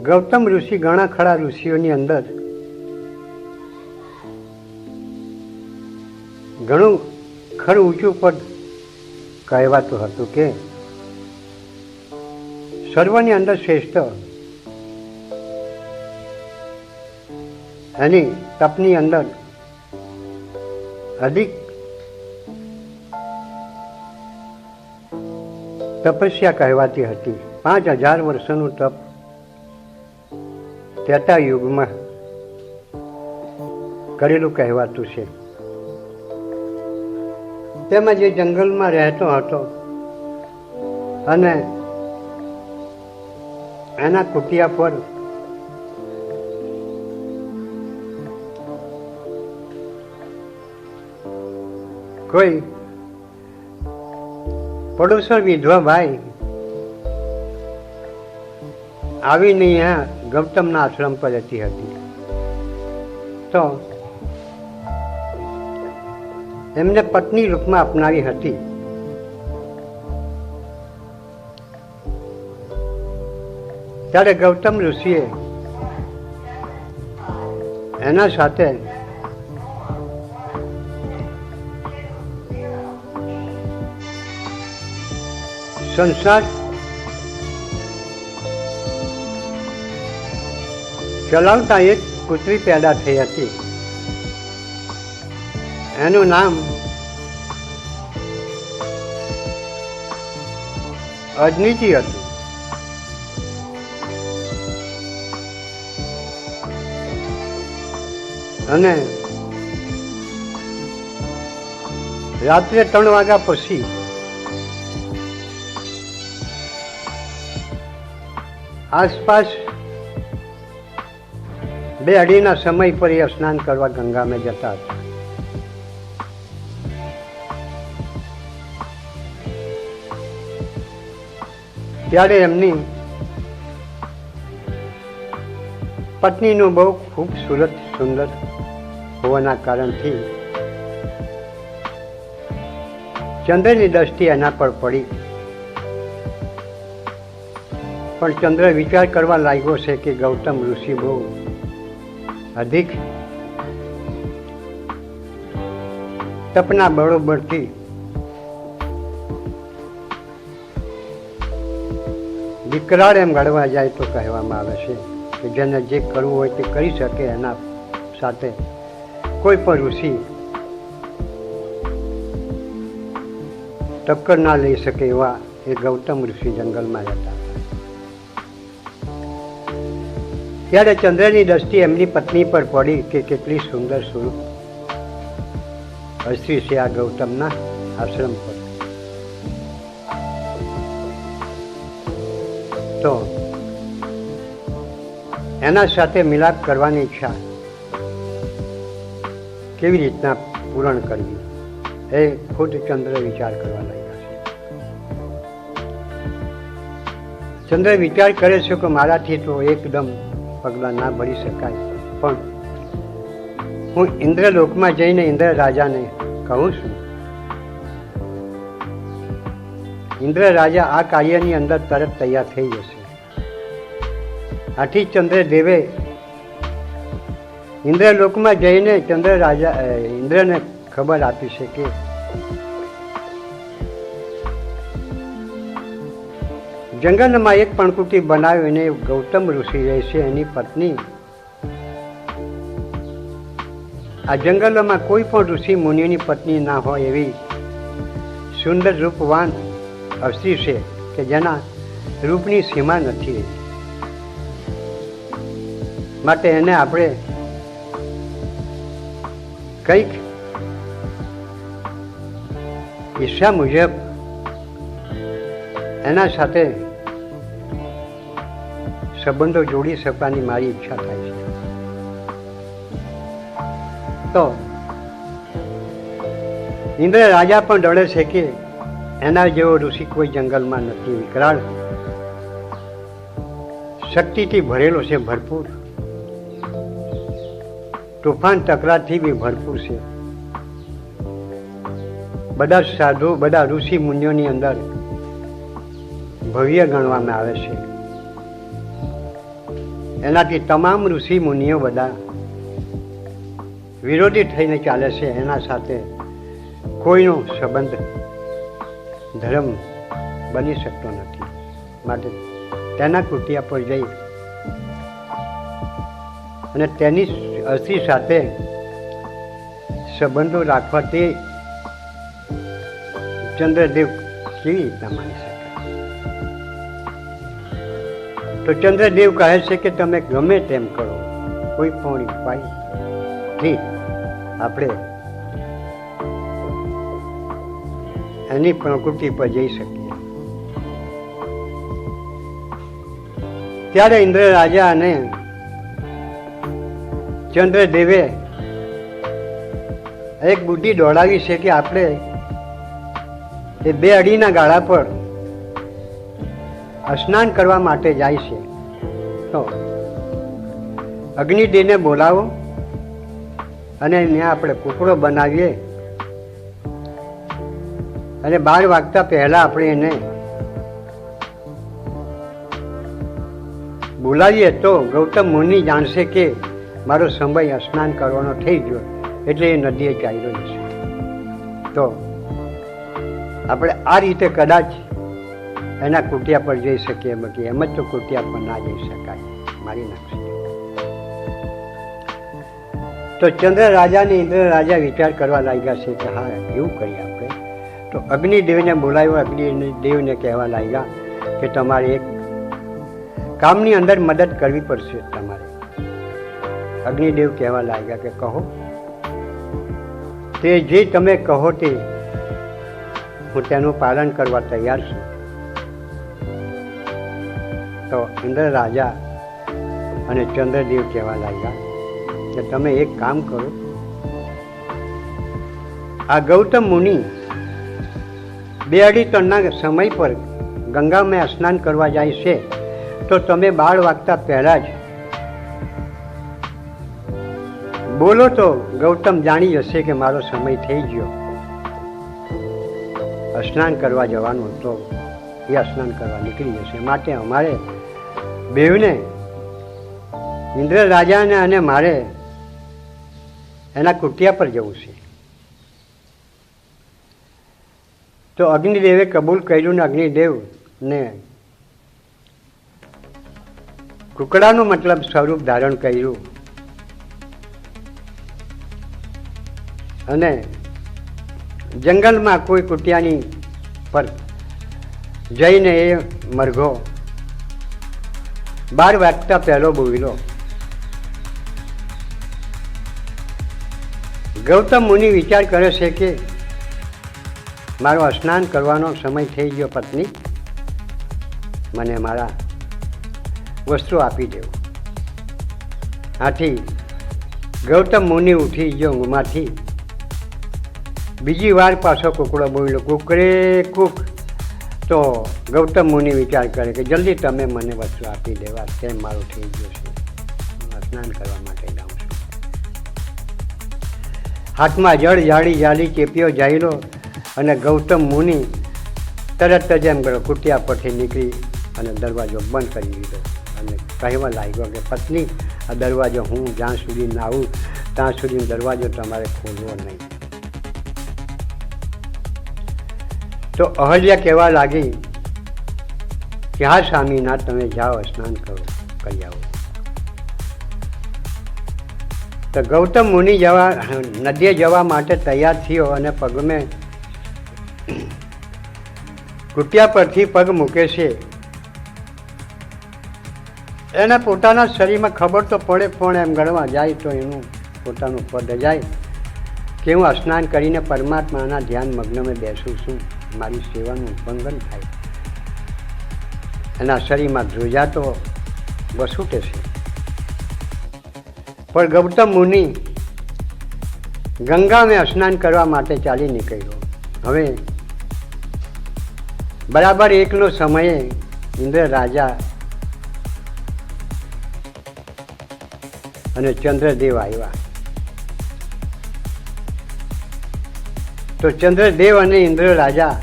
ગૌતમ ઋષિ ઘણા ખરા ઋષિઓની અંદર ઘણું ખરું ઊંચું પદ કહેવાતું હતું કે સર્વની અંદર શ્રેષ્ઠ એની તપની અંદર અધિક તપસ્યા કહેવાતી હતી. 5000 વર્ષનું તપ ત્રેતા યુગમાં કરેલું કહેવાતું છે. તેમાં જે જંગલમાં રહેતો હતો અને એના કુટિયા પર કોઈ પડોશર વિધવા ભાઈ આવીને અહીંયા ગૌતમના આશ્રમ પર રહેતી હતી. તો એમને પત્ની રૂપમાં અપનાવી હતી. ત્યારે ગૌતમ ઋષિએ એના સાથે સંસાર ચલાવતા એક પુત્રી પેદા થઈ હતી. એનું નામ અજનીતિ હતું. અને રાત્રે 3 વાગ્યા પછી આસપાસ 2-2:30 સમય પર એ સ્નાન કરવા ગંગામાં જતા હતા. ત્યારે એમની પત્નીનું બહુ ખૂબસૂરત સુંદર હોવાના કારણથી ચંદ્રની દ્રષ્ટિ એના પર પડી. પણ ચંદ્ર વિચાર કરવા લાગ્યો છે કે ગૌતમ ઋષિ બહુ અધિક તપના બરોબરથી વિકરાળ એમ ગણવા જાય તો કહેવામાં આવે છે કે જેને જે કરવું હોય તે કરી શકે. એના સાથે કોઈ પણ ઋષિ ટક્કર ના લઈ શકે એવા એ ગૌતમ ઋષિ જંગલમાં રહેતા. ત્યારે ચંદ્રની દ્રષ્ટિ એમની પત્ની પર પડી કે કેટલી સુંદર સ્વરૂપ સ્ત્રી છે આ ગૌતમના આશ્રમ પર. તો એના સાથે મિલાપ કરવાની ઈચ્છા કેવી રીતના પૂરણ કરવી એ ખુદ ચંદ્ર વિચાર કરવા લાગ્યા છે. ચંદ્ર વિચાર કરે છે કે મારાથી તો એકદમ પગલાં ના ભરી શકાય, પણ હું ઇન્દ્રલોકમાં જઈને ઇન્દ્ર રાજાને કહું છું. ઇન્દ્ર રાજા આ કાર્યની અંદર તરત તૈયાર થઈ જશે. આથી ચંદ્રદેવે ઇન્દ્રલોકમાં જઈને ઇન્દ્રને ખબર આપી છે કે જંગલમાં એક પણકુટી બનાવીને ગૌતમ ઋષિ રહેશે, એની પત્ની. આ જંગલોમાં કોઈ પણ ઋષિ મુનિની પત્ની ના હોય એવી સુંદર રૂપવાન સ્ત્રી છે કે જેના રૂપની સીમા નથી રહી. માટે એને આપણે કંઈક ઈચ્છા મુજબ એના સાથે સંબંધો જોડી શકવાની મારી ઈચ્છા થાય છે. તો ઇન્દ્ર રાજા પણ ડરે છે કે એના જેવો ઋષિ કોઈ જંગલમાં નથી. વિકરાળ શક્તિથી ભરેલો છે, ભરપૂર તોફાન તકરારથી બી ભરપૂર છે. બધા સાધુ, બધા ઋષિ મુનિઓની અંદર ભવ્ય ગણવામાં આવે છે. એનાથી તમામ ઋષિ મુનિઓ બધા વિરોધી થઈને ચાલે છે. એના સાથે કોઈનો સંબંધ ધર્મ બની શકતો નથી. માટે તેના કુટિયા પર જઈ અને તેની અસ્થિ સાથે સંબંધો રાખવાથી ચંદ્રદેવ કેવી રીતના માની શકાય? તો ચંદ્રદેવ કહે છે કે તમે ગમે તેમ કરો, કોઈ પણ ઉપાયથી આપણે એની પ્રકૃતિ પર જઈ શકીએ. ત્યારે ઇન્દ્ર રાજા અને ચંદ્રદેવે એક બુદ્ધિ દોડાવી છે કે આપણે એ 2 અડીના ગાળા પર સ્નાન કરવા માટે જાય છે. તો અગ્નિદેવને બોલાવો અને ત્યાં આપણે કુકડો બનાવીએ અને 12 વાગતા પહેલા આપણે એને બોલાવીએ તો ગૌતમ મુનિ જાણશે કે મારો સમય સ્નાન કરવાનો થઈ ગયો, એટલે એ નદીએ ચાલ્યો જશે. તો આપણે આ રીતે કદાચ એના કુટિયા પર જઈ શકીએ. બાકી એમ જ તો કુટિયા પર ના જઈ શકાય, મારી નાખશે. તો ચંદ્ર રાજા ને ઇન્દ્ર રાજા વિચાર કરવા લાગ્યા છે કે હા એવું કરીએ આપણે. તો અગ્નિદેવને બોલાવ્યો. અગ્નિદેવને કહેવા લાગ્યા કે તમારે એક કામની અંદર મદદ કરવી પડશે તમારે. અગ્નિદેવ કહેવા લાગ્યા કે કહો. તે જે તમે કહો તે હું તેનું પાલન કરવા તૈયાર છું. તો ઇન્દ્ર રાજા અને ચંદ્રદેવ કહેવા લાગ્યા કે તમે એક કામ કરો, આ ગૌતમ મુનિ 2-2:30 સમય પર ગંગામાં સ્નાન કરવા જાય છે. તો તમે 12 વાગતા પહેલા જ બોલો તો ગૌતમ જાણી જશે કે મારો સમય થઈ ગયો સ્નાન કરવા જવાનું. તો એ સ્નાન કરવા નીકળી જશે. માટે અમારે બેવને, ઇન્દ્ર રાજાને અને મારે એના કુટિયા પર જવું છે. તો અગ્નિદેવે કબૂલ કર્યું ને અગ્નિદેવને કુકડાનું મતલબ સ્વરૂપ ધારણ કર્યું અને જંગલમાં કોઈ કુટિયાની પર જઈને એ મરઘો 12 વાગતા પહેલો બોલ્યો. ગૌતમ મુનિ વિચાર કરે છે કે મારો સ્નાન કરવાનો સમય થઈ ગયો, પત્ની મને મારા વસ્ત્રો આપી દેવું. આથી ગૌતમ મુનિ ઉઠી ગયો ઊંઘમાંથી. બીજી વાર પાછો કુકડો બોલ્યો, કુકડે કુક. તો ગૌતમ મુનિ વિચાર કરે કે જલ્દી તમે મને વસ્તુ આપી દેવા, કેમ મારું થઈ ગયું છે, હું સ્નાન કરવા માટે જાઉં છું. હાથમાં જળ જાળી ચેપ્યો જાયલો અને ગૌતમ મુનિ તરત જ એમ ગયો કુટિયા પરથી નીકળી અને દરવાજો બંધ કરી દીધો અને કહેવા લાગ્યો કે પત્ની, આ દરવાજો હું જ્યાં સુધી ના આવું ત્યાં સુધી દરવાજો તમારે ખોલવો નહીં. તો અહલ્યા કહેવા લાગી કે હા સ્વામીનાથ, તમે જાઓ સ્નાન કરો, કરી આવો. તો ગૌતમ મુનિ નદીએ જવા માટે તૈયાર થયો અને પગમે કુટિયા પરથી પગ મૂકે છે. એના પોતાના શરીરમાં ખબર તો પડે, પણ એમ ગણવા જાય તો એનું પોતાનું પદ જાય કે હું સ્નાન કરીને પરમાત્માના ધ્યાન મગ્નમાં બેસું છું, મારી સેવાનું ઉલ્લંઘન થાય. એના શરીરમાં ધ્રુજા તો વસૂટે છે. પણ ગૌતમ મુનિ ગંગામાં સ્નાન કરવા માટે ચાલી નીકળ્યો. હવે બરાબર 1નો સમયે ઇન્દ્ર રાજા અને ચંદ્રદેવ આવ્યા. તો ચંદ્રદેવ અને ઇન્દ્ર રાજા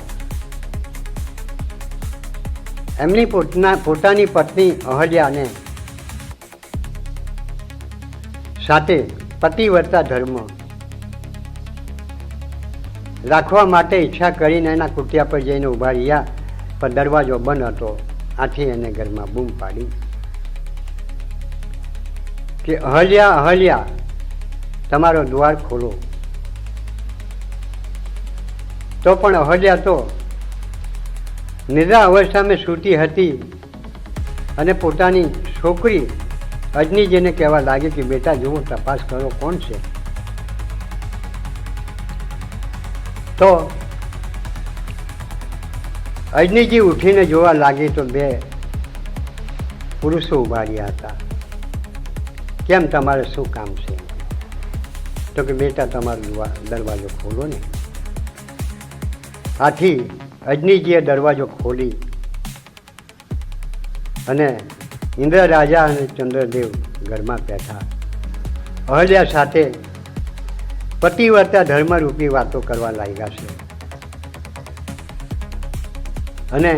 એમની પોતાની પત્ની અહલ્યાને સાથે પતિવ્રતા ધર્મ રાખવા માટે ઈચ્છા કરીને એના કુટિયા પર જઈને ઊભા રહ્યા, પણ દરવાજો બંધ હતો. આથી એને ઘરમાં બૂમ પાડી કે અહલ્યા અહલ્યા, તમારો દ્વાર ખોલો. તો પણ અહલ્યા તો નિદ્રા અવસ્થામાં સૂતી હતી અને પોતાની છોકરી અજનીજીને કહેવા લાગી કે બેટા જુઓ, તપાસ કરો કોણ છે. તો અજનીજી ઉઠીને જોવા લાગી તો બે પુરુષો ઊભા રહ્યા હતા. કેમ, તમારે શું કામ છે? તો કે બેટા તમારો દરવાજો ખોલો ને. આથી અજનીજીએ દરવાજો ખોલી અને ઇન્દ્ર રાજા અને ચંદ્રદેવ ઘરમાં બેઠા અહલ્યા સાથે પતિવ્રતા ધર્મરૂપી વાતો કરવા લાગ્યા છે. અને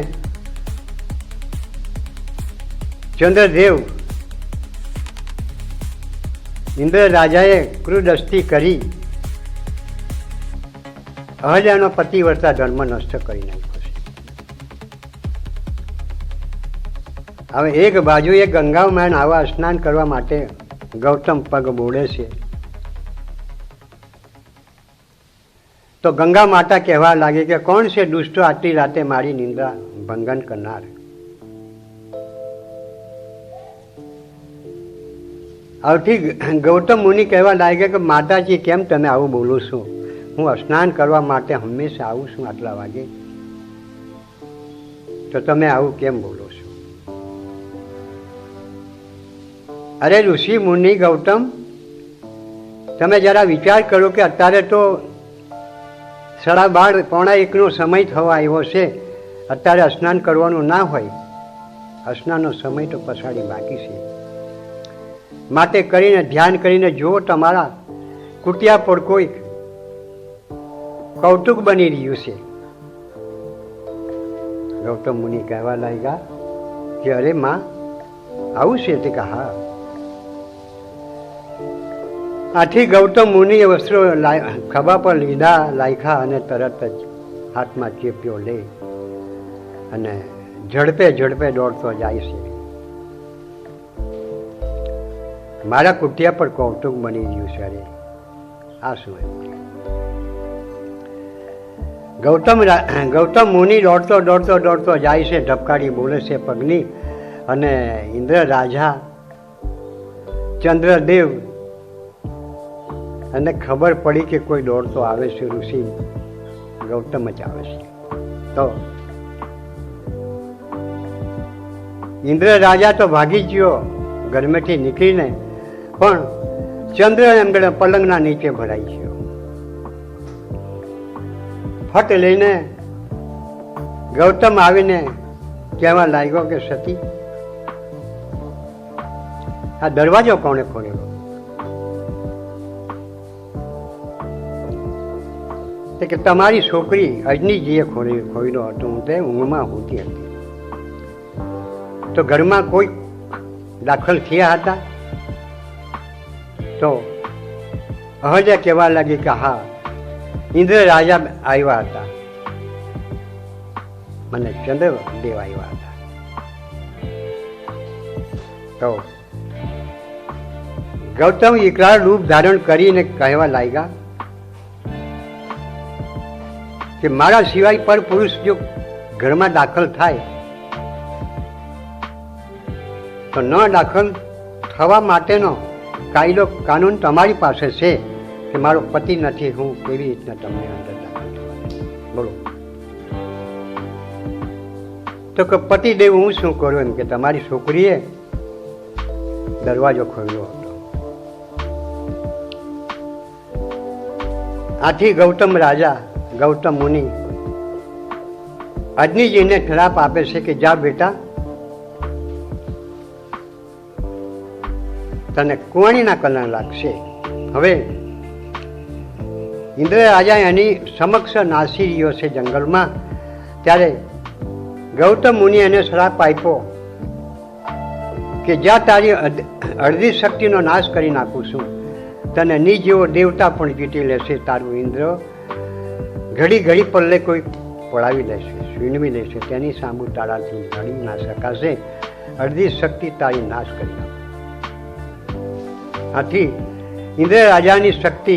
ચંદ્રદેવ ઇન્દ્ર રાજાએ ક્રૂરદૃષ્ટિ કરી અહલ્યાનો પતિવ્રતા ધર્મ નષ્ટ કરી નાખ્યો છે. હવે એક બાજુએ ગંગામાં આવા સ્નાન કરવા માટે ગૌતમ પગ બોળે છે, તો ગંગા માતા કહેવા લાગી કે કોણ છે દુષ્ટો આટલી રાતે મારી નિંદ્રા ભંગન કરનાર. આવથી ગૌતમ મુનિ કહેવા લાગ્યા કે માતાજી કેમ તમે આવું બોલો છો? હું સ્નાન કરવા માટે હંમેશા આવું છું આટલા વાગે, તો તમે આવું કેમ બોલો છો? અરે ઋષિ મુનિ ગૌતમ, તમે જરા વિચાર કરો કે અત્યારે તો 12:30 પોણા 1નો સમય થવા આવ્યો છે. અત્યારે સ્નાન કરવાનું ના હોય, સ્નાનનો સમય તો પછાડી બાકી છે. માટે કરીને ધ્યાન કરીને જુઓ, તમારા કુટિયા પર કોઈ કૌતુક બની રહ્યું છે. ગૌતમ મુનિ કહેવા લાગ્યા કે અરે માં, આવું છે? તે કે હા. આથી ગૌતમ મુનિએ વસ્ત્રો ખભા પર લીધા લાયખા અને તરત જ હાથમાં ચેપ્યો લે અને ઝડપે ઝડપે દોડતો જાય છે. મારા કુટિયા પર કૌતુક બની ગયું છે. અરે આ શું? ગૌતમ મુનિ દોડતો દોડતો દોડતો જાય છે, ધબકારી બોલે છે પગની. અને ઇન્દ્ર રાજા, ચંદ્રદેવ અને ખબર પડી કે કોઈ દોડતો આવે છે, ઋષિ ગૌતમ જ આવે છે. તો ઇન્દ્ર રાજા તો ભાગી ગયો ઘરમેથી નીકળીને, પણ ચંદ્ર એમ પલંગના નીચે ભરાઈ ગયો. ફટ લઈને ગૌતમ આવીને કહેવા લાગ્યો કે સતી, આ દરવાજો કોણે ખોલ્યો? કે તમારી છોકરી અજનીજીએ ખોલ્યો હતો. હું તે ઊંઘમાં હોતી હતી, તો ઘરમાં કોઈ દાખલ થયા હતા? તો અહલ્યા કહેવા લાગી કે હા, ઇન્દ્ર રાજા આવ્યા હતા મને ચંદ્રદેવ આવ્યા હતા. તો ગૌતમ એકલા રૂપ ધારણ કરીને કહેવા લાગ્યા કે મારા સિવાય પર પુરુષ જો ઘરમાં દાખલ થાય તો ન દાખલ થવા માટેનો કાયદો કાનૂન તમારી પાસે છે કે મારો પતિ નથી, હું કેવી રીતના તમને અંદર દાખલ થવા? બોલો. તો કે પતિદેવ હું શું કરું? એમ કે તમારી છોકરીએ દરવાજો ખોલ્યો હતો. આથી ગૌતમ મુનિ અજનીજીને શ્રાપ આપે છે કે જા બેટા, તને કુંવાણીના કલંક લાગશે. હવે ઇન્દ્ર રાજા એની સમક્ષ નાસી રહ્યો છે જંગલમાં, ત્યારે ગૌતમ મુનિ એને શ્રાપ આપ્યો કે જ્યાં તારી અડધી શક્તિનો નાશ કરી નાખું છું, તને ની જેવો દેવતા પણ જીતી લેશે. તારું ઇન્દ્ર ઘડી ઘડી પલ્લે કોઈ પડાવી લેશે, છીનવી લેશે, તેની સામુ તારાથી લડી ના શકાશે. અડધી શક્તિ તારી નાશ કરી નાખો. આથી ઇન્દ્ર રાજાની શક્તિ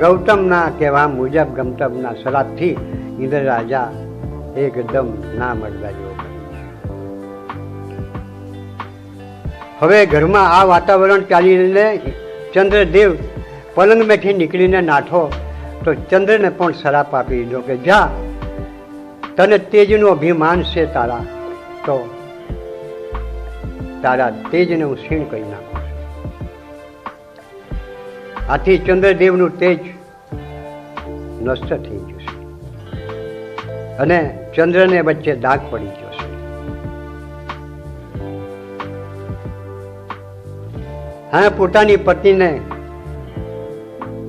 ગૌતમના કહેવા મુજબ, ગૌતમના શ્રાપથી ઇન્દ્ર રાજા એકદમ ના મળતા જેવો બની છે. હવે ઘરમાં આ વાતાવરણ ચાલી રહીને ચંદ્રદેવ પલંગમાંથી નીકળીને નાઠો તો ચંદ્રને પણ શ્રાપ આપી દીધો કે જા, તને તેજનું અભિમાન છે તારા, તો તારા તેજને હું ક્ષીણ કરી નાખું. આથી ચંદ્રદેવનું તેજ નષ્ટ થઈ જશે અને ચંદ્રને વચ્ચે દાગ પડી જશે. હા, પોતાની પત્નીને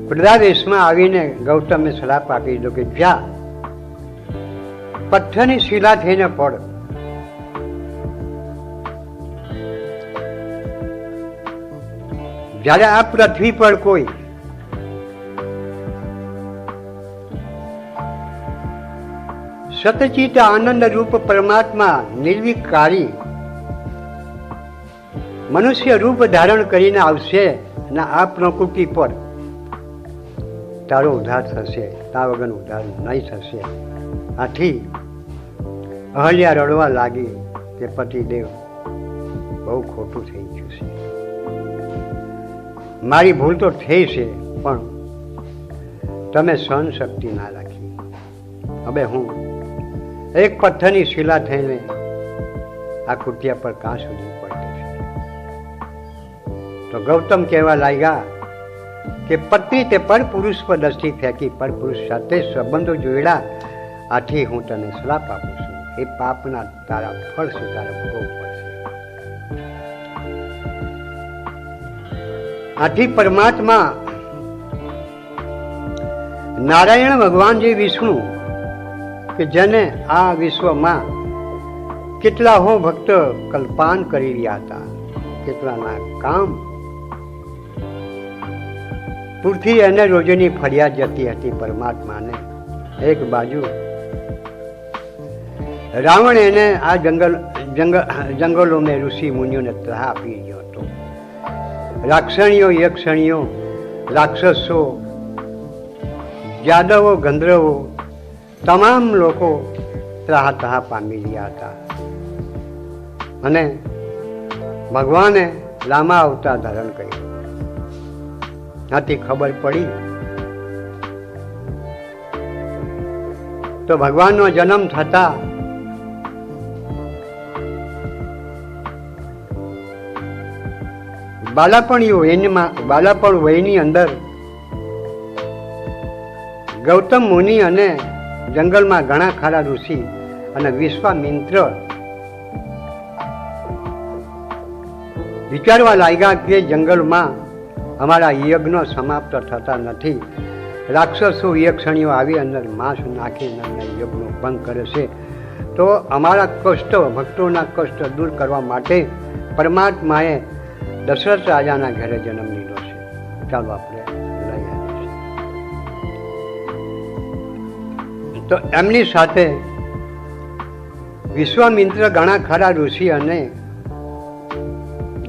પ્રદાવેશમાં આવીને ગૌતમે શ્રાપ આપી દીધો કે જા, પથ્થરની શિલા થઈને પડ. જ્યારે આ પૃથ્વી પર કોઈ સતચિત આનંદ રૂપ પરમાત્મા નિર્વિકારી મનુષ્ય રૂપ ધારણ કરીને આવશે અને આ પ્રકૃતિ પર તારો ઉદ્ધાર થશે, તા વગર ઉદ્ધાર નહીં થશે. આથી અહલ્યા રડવા લાગી કે પતિદેવ બહુ ખોટું થઈ ગયું છે, મારી ભૂલ તો થઈ છે, પણ તમે સહન શક્તિ ના રાખી. હવે હું એક પથ્થરની શિલા થઈને આ કુટિયા પર કાં સુધી પડતી છે. તો ગૌતમ કહેવા લાગ્યા કે પત્ની તે પર પુરુષ પર દ્રષ્ટિ ફેંકી, પર પુરુષ સાથે સંબંધો જોડ્યા, આથી હું તને શ્રાપ આપું છું. એ પાપના તારા ફળ છે, તારે ભોગવવું પડશે. આથી પરમાત્મા નારાયણ ભગવાન જે વિષ્ણુ કે જેને આ વિશ્વમાં કેટલા હો ભક્ત કલ્પાન કરી રહ્યા હતા, કેટલાના કામ પૂરથી એને રોજની ફરિયાદ જતી હતી પરમાત્માને. એક બાજુ રાવણ એને આ જંગલોમાં ઋષિ મુનિઓને ત્રાહ આપી રહ્યો હતો. રાક્ષણીઓ, યક્ષણીઓ, રાક્ષસો, જાદવો, ગંધર્વો તમામ લોકો ત્રાહ પામી રહ્યા હતા. અને ભગવાને રામા અવતાર ધારણ કર્યો. આથી ખબર પડી તો ભગવાનનો જન્મ થતા બાલાપણ વયની અંદર ગૌતમ મુનિ અને જંગલમાં ઘણા ખરા ઋષિ અને વિશ્વામિત્ર વિચારવા લાગ્યા કે જંગલમાં અમારા યજ્ઞો સમાપ્ત થતા નથી. રાક્ષસો, યક્ષણીઓ આવી અંદર માંસ નાખીને યજ્ઞો ભંગ કરે છે. તો અમારા કષ્ટ, ભક્તોના કષ્ટ દૂર કરવા માટે પરમાત્માએ દશરથ રાજાના ઘરે જન્મ લીધો છે. ચાલો આપણે લઈ આવીએ. તો એમની સાથે વિશ્વામિત્ર, ઘણા ખરા ઋષિ અને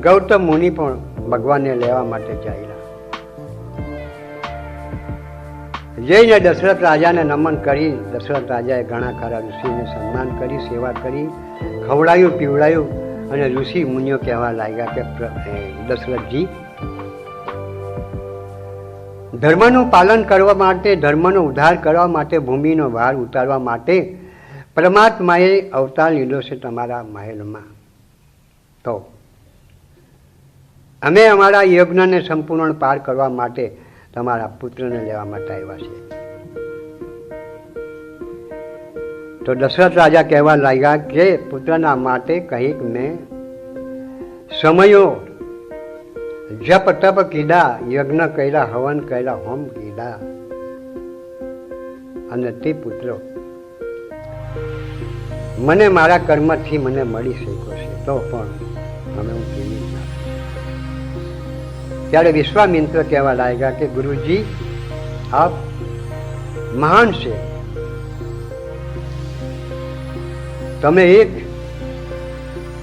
ગૌતમ મુનિ પણ ભગવાનને લેવા માટે ચાલ્યા. જઈને દશરથ રાજાને નમન કરી, દશરથ રાજાએ ઘણા ખરા ઋષિને સન્માન કરી, સેવા કરી, ખવડાયું, પીવડાયું. અને ઋષિ મુનિઓ કહેવા લાગ્યા કે દશરથજી, ધર્મનું પાલન કરવા માટે, ધર્મનો ઉદ્ધાર કરવા માટે, ભૂમિનો ભાર ઉતારવા માટે પરમાત્માએ અવતાર લીધો છે તમારા મહેલમાં. તો અમે અમારા યજ્ઞને સંપૂર્ણ પાર કરવા માટે તમારા પુત્રને લેવા માટે આવ્યા છે. તો દશરથ રાજા કહેવા લાગ્યા કે પુત્રના માટે કંઈક મેં સમયો જપ તપ કીધા, યજ્ઞ કર્યા, હવન કર્યા, હોમ કીધા, અને તે પુત્રો મને મારા કર્મથી મને મળી શક્યો છે, તો પણ અમે હું કેવી રીતના. ત્યારે વિશ્વામિત્ર કહેવા લાગ્યા કે ગુરુજી, આપ મહાન છે, તમે એક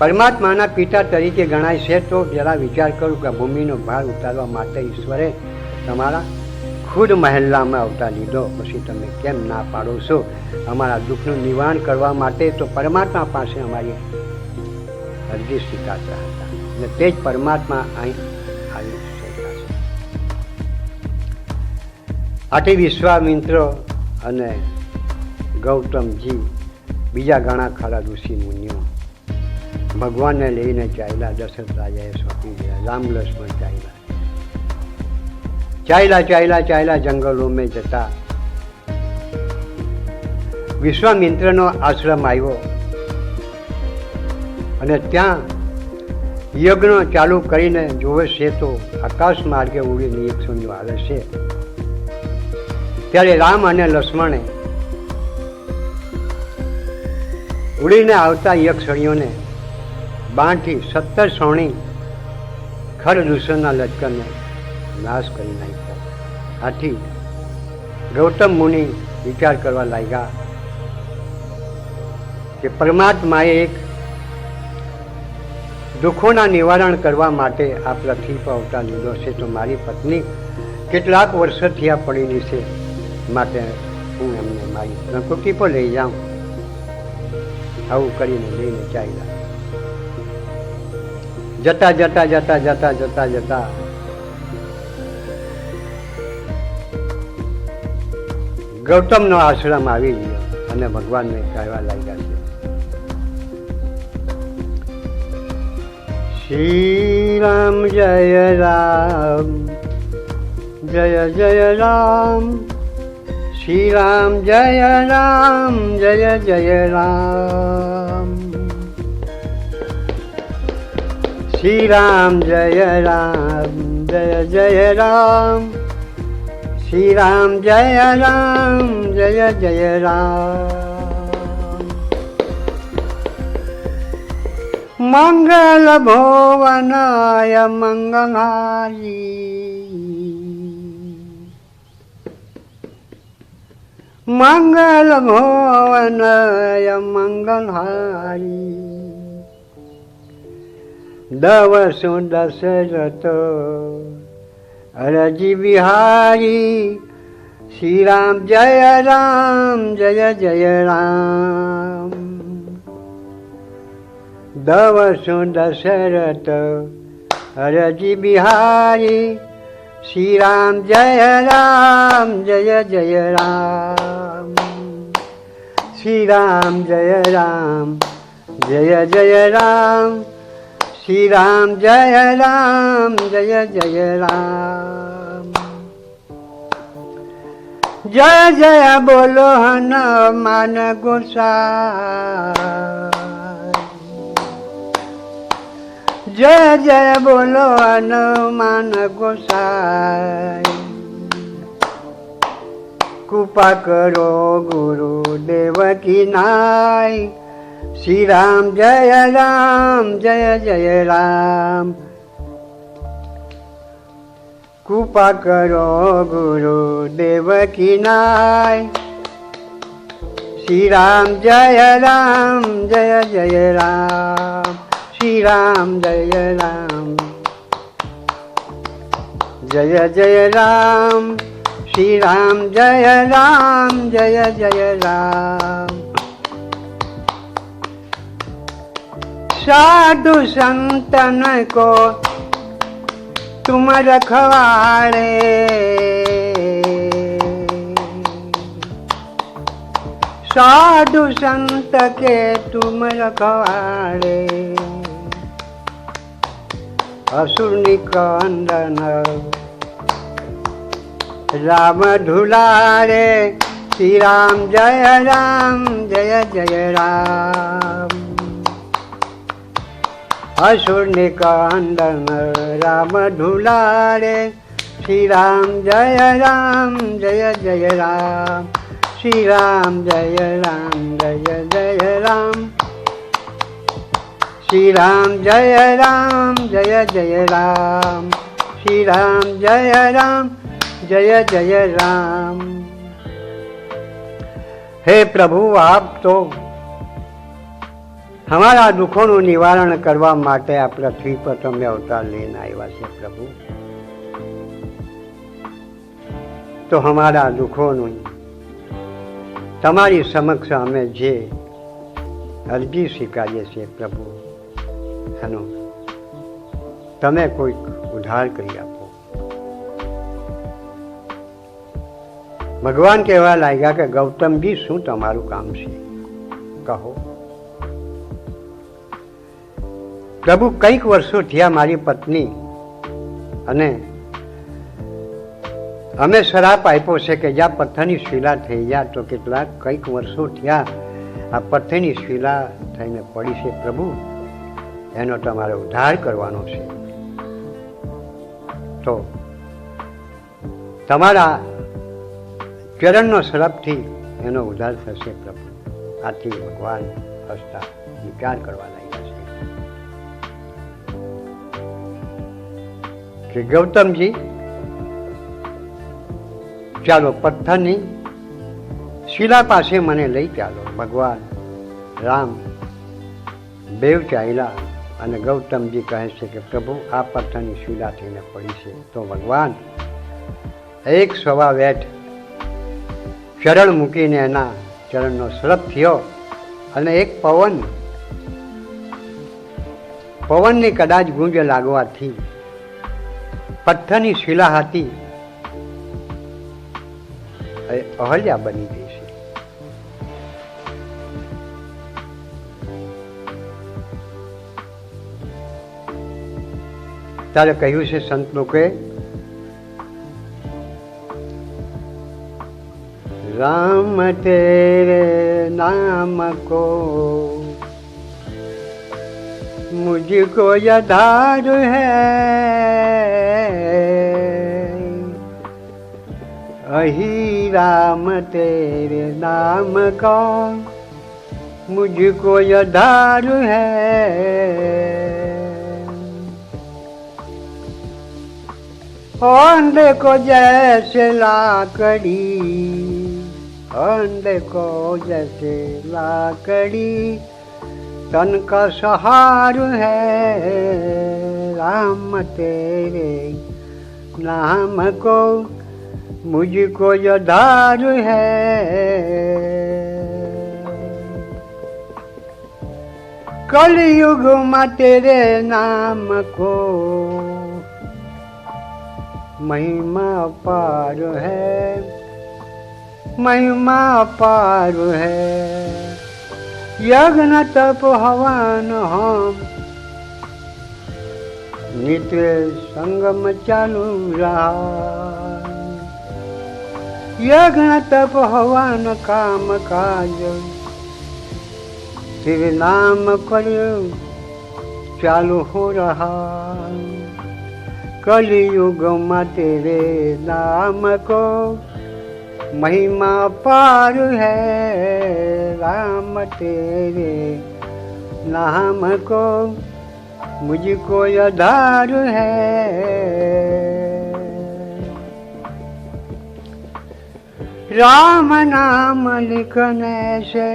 પરમાત્માના પિતા તરીકે ગણાય છે, તો જરા વિચાર કરું કે ભૂમિનો ભાર ઉતારવા માટે ઈશ્વરે તમારા ખુદ મહેલ્લામાં અવતાર લીધો, પછી તમે કેમ ના પાડો છો? અમારા દુઃખનું નિવારણ કરવા માટે તો પરમાત્મા પાસે અમારી અરજી સ્વીકારતા હતા, અને તે જ પરમાત્મા અહીં આવી શક્યા છે. આથી વિશ્વામિત્ર અને ગૌતમજી બીજા ઘણા ખરા ઋષિ મુનિઓ ભગવાનને લઈને ચાલ્યા. દશરથ રાજાએ સોંપી ગયા. રામ લક્ષ્મણ ચાલ્યા જંગલોમાં જતા વિશ્વામિત્રનો આશ્રમ આવ્યો, અને ત્યાં યજ્ઞ ચાલુ કરીને જોવે છે તો આકાશ માર્ગે ઉડીને યક્ષણીઓ આવે છે. ત્યારે રામ અને લક્ષ્મણે ઉડીને આવતા યક્ષણીઓને બાણથી 17 સોણી ખરદૂષણના લશ્કરને નાશ કરી નાખ્યો. આથી ગૌતમ મુનિ વિચાર કરવા લાગ્યા કે પરમાત્માએ એક દુઃખોના નિવારણ કરવા માટે આ પૃથ્વી પર અવતાર લીધો છે, તો મારી પત્ની કેટલાક વર્ષોથી આ પડીની છે, માટે હું એમને મારી પ્રકૃતિ પર લઈ જાઉં. આવું કરીને લઈને ચાલ્યા. જતા ગૌતમનો આશ્રમ આવી ગયો, અને ભગવાનને કહેવા લાગ્યા છે, શ્રી રામ જય રામ, જય જય રામ, શ્રી રામ જય રામ, જય જય રામ, શ્રી રામ જય રામ, જય જય રામ, શ્રી રામ જય રામ, જય જય રામ. મંગલ ભુવનાય મંગલહારી, મંગલ ભુવનાય મંગલહારી, દવસુ દશરથ અરજી બિહારી, શ્રી રામ જય રામ, જય જય રામ, દવસુ દશરથ અરજી બિહારી, શ્રી રામ જય રામ, જય જય રામ, શ્રી રામ જય રામ, જય જય રામ, શ્રી રામ જય રામ, જય જય રામ. જય જય બોલો હનુમાન ગોસાઈ, જય જય બોલો હનુમાન ગોસાઈ, કૃપા કરો ગુરુદેવ કી નાય, શ્રી રામ જય રામ, જય જય રામ, કૃપા કરો ગુરુદેવ કી નાય, શ્રી રામ જય રામ, જય જય રામ, શ્રી રામ જય રામ, જય જય રામ, શ્રી રામ જય રામ, જય જય રામ. साधु संतन को तुम रखवाड़े, साधु संत के तुम रखवाड़े, असुर निकंदन राम धुलारे, श्री राम जय राम, जय जय राम, असुर निकंदन राम धुलारे, श्री राम जय राम, जय जय राम, श्री राम जय राम श्री राम जय जय राम श्री राम जय राम। हे प्रभु, आप तो हमारा दुखों निवारण करवा माटे आ पृथ्वी पर तमे अवतार लेने आव्या छे प्रभु। तो हमारा दुखों तमारी समक्ष अमे जे अरजी स्वीकारीए छे प्रभु, एनो तमे कोई उधार करी आपो। भगवान कहवा लाग्या कि गौतम जी शू तमारू काम छे, कहो। प्रभु, कईक वर्षो थया मारी पत्नी अने अमे श्राप आप्यो छे कि ज्यां पत्थરની શિલા થઈ જાય તો કેટલાક કઈક વર્ષો થયા આ પથ્થરની શિલા થઈને પડી છે પ્રભુ, એનો તમારે ઉદ્ધાર કરવાનો છે। તો તમારા ચરણનો શ્રાપથી એનો ઉદ્ધાર થશે પ્રભુ। આથી ભગવાન હસતા વિચાર કરવા લાગ્યા છે કે ગૌતમજી ચાલો પથ્થરની શિલા પાસે મને લઈ ચાલો। ભગવાન રામ બેવ ચાલ્યા અને ગૌતમજી કહે છે કે પ્રભુ, આ પથ્થરની શિલા થઈને પડી છે। તો ભગવાન એક સવા વેઠ ચરણ મૂકીને એના ચરણનો શ્રપ થયો અને એક પવનની કદાચ ગુંજ લાગવાથી પથ્થરની શિલા હતી અહલ્યા બની ગઈ છે। ત્યારે કહ્યું છે સંત લોકોએ, राम तेरे नाम को मुझको आधार है, अही राम तेरे नाम का मुझको आधार है। अंधे को जैसे लाकड़ी, अंधे को जैसे लाकड़ी तन का सहार है, राम तेरे नाम को मुझको आधार है। कलयुग में तेरे नाम को महिमा अपार है, महिमा अपार है। यज्ञ तप हवन हम नित्य संगम चालू रहा, यज्ञ तप हवन काम काज तेरे नाम पर चालू हो रहा। कलयुग में तेरे नाम को महिमा पार है, राम तेरे नाम को मुझको आधार है। राम नाम लिखने से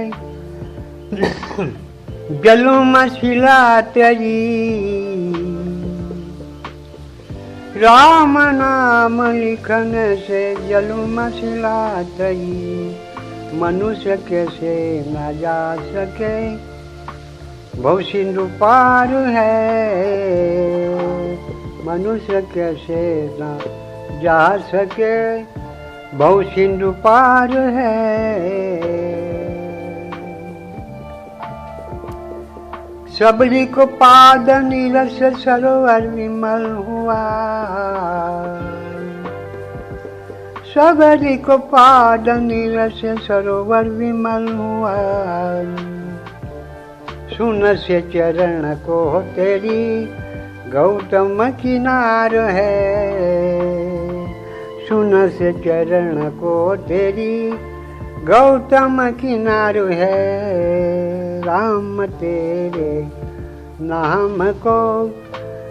जलू मशिला तेरी, राम नाम लिखने से जलू मशिला तेरी, मनुष्य कैसे न जा सके भव सिंधु पार है, मनुष्य कैसे न जा सके भव सिंधु पार है। सबरी को पाद नीरस सरोवर विमल हुआ, सबरी को पाद नीरस सरोवर विमल हुआ। सुन से चरण को तेरी गौतम किनार है, सुन से चरण को तेरी गौतम किनारो है राम तेरे नाम को,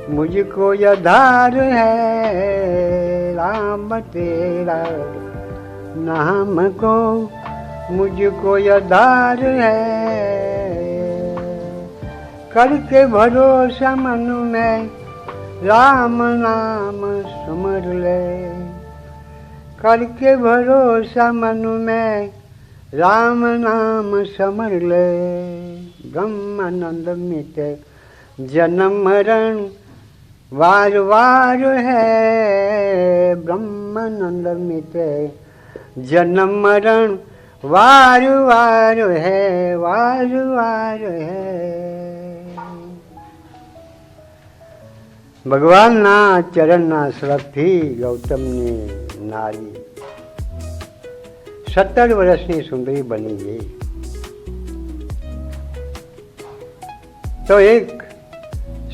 मुझको आधार है राम तेरा नाम को, मुझको आधार है। करके भरोसा मन में राम नाम समर ले, करके भरोसा मन में राम नाम समर ले। ब्रह्मानंद मिटे जन्म मरण वार वार है, ब्रह्मानंद मिटे जन्म मरण वार वार है, वार वार है। ભગવાનના ચરણના સ્લભથી ગૌતમની નારી 17 વર્ષની સુંદરી બની ગઈ. તો એક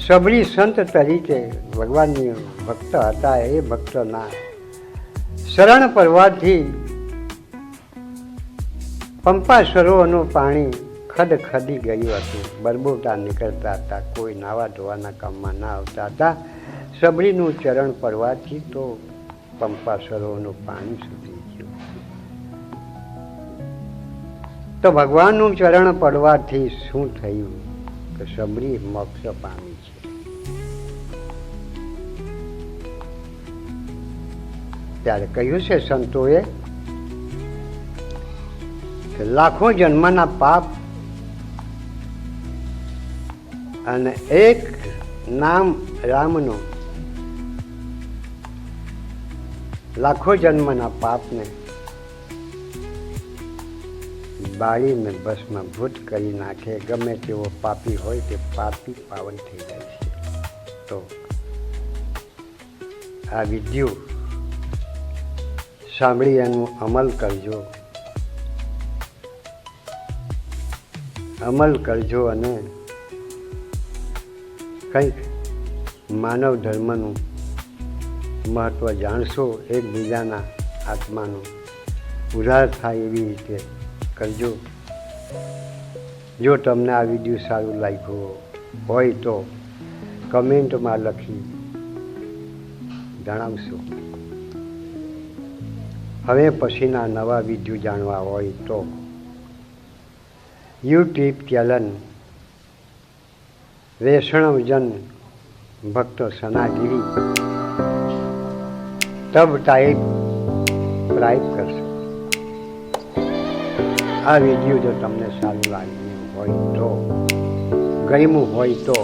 સબરી સંત તરીકે ભગવાનની ભક્ત હતા. એ ભક્તના શરણ પડવાથી પંપા સરોવરનું પાણી ખદખદી ગયું હતું. બરબોટા નીકળતા હતા. કોઈ નાવા ધોવાના કામમાં ના આવતા હતા. સબરીનું ચરણ પડવાથી તો પંપા સરોવરનું પાણી સુધરી ગયું. તો ભગવાનનું ચરણ પડવાથી શું થયું કે સબરી મોક્ષ પામી છે. ત્યારે કહ્યું છે સંતોએ કે લાખો જન્મના પાપ અને એક નામ રામનો લાખો જન્મના પાપને બાળીને ભસ્મભૂત કરી નાખે. ગમે તેવો પાપી હોય તે પાપી પાવન થઈ જાય છે. તો આ વિધિઓ સાંભળી એનું અમલ કરજો, અમલ કરજો અને કંઈક માનવ ધર્મનું મહત્ત્વ જાણશો. એકબીજાના આત્માનો ઉદ્ધાર થાય એવી રીતે કરજો. જો તમને આ વિડીયો સારું લાગ્યું હોય તો કમેન્ટમાં લખી જણાવશો. હવે પછીના નવા વિડીયો જાણવા હોય તો યુટ્યુબ ચેનલ વૈષ્ણવજન ભક્ત સનાગીરી તબ ટાઈપ કરશો. આ વિડીયો જો તમને સારું લાગ્યું હોય તો, ગમ્યું હોય તો